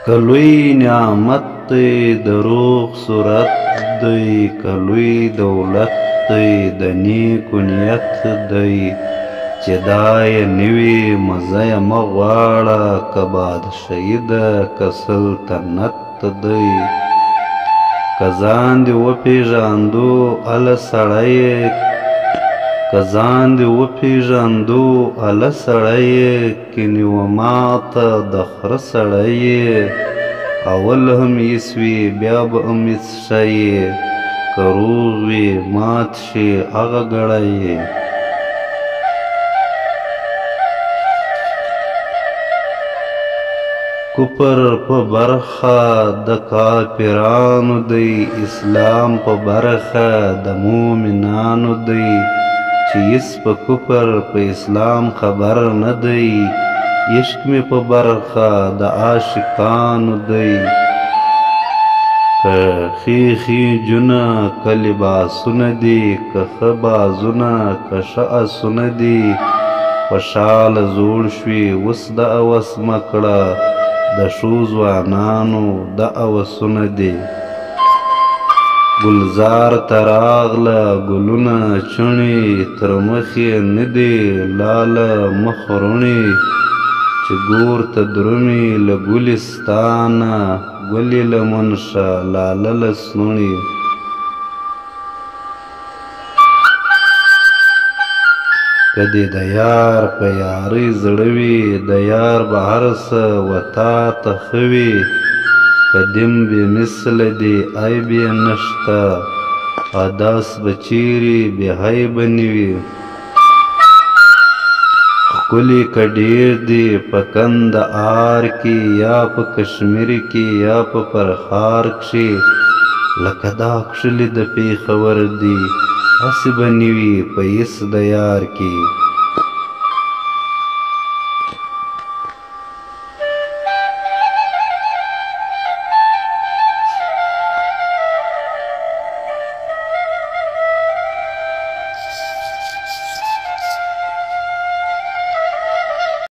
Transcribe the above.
کلوی نعمت دی د روغ صورت دی، کلوی دولت دی د نیکو نیت دی، چې دا یې نوي مزه یې مه غواړه که بادشاهي ده که سلطنت دی. که ځان دې وپېژاندو هله سړی که ځان دې وپېژاندو هله سړی که نیوه ماته د خره سړی اول هم ایس وي بیا به هم ایس ښایي، که روغ وي مات شي هغه ګړی. کفر په برخه د کافرانو دی، اسلام په برخه د مومنانو دی، چې هیڅ په کفر په اسلام خبر نه دی، عشق مې په برخه د عاشقانو دی. که ښې ښې جونه که لباسونه دي، که ښه بازونه که ښه اسونه دي، خوشحاله زوړ شوي اوس د هوس مه کړه، د ښو ځوانانو د هوسونه دي. ګلزار ته راغله ګلونه چڼې، تر مخ یې نه دي لاله مخ روڼې، چې ګور ته درومي له ګلستانه ګلې لمن شه لاله لسنوڼې. که دې د یار په یارۍ زړه وي، د یار به هر څه و تا ته ښه وي، قدیم بې مثله دی عیب یې نشته، حدث به چیرې بې عیبه نه وي. ښکلي که ډېر دي په کندهار کې یا په کشمیر کې یا په فرخار کښې، لکه دا کښلي د پېښور دي هسې به نه وي په هېڅ د یار کې.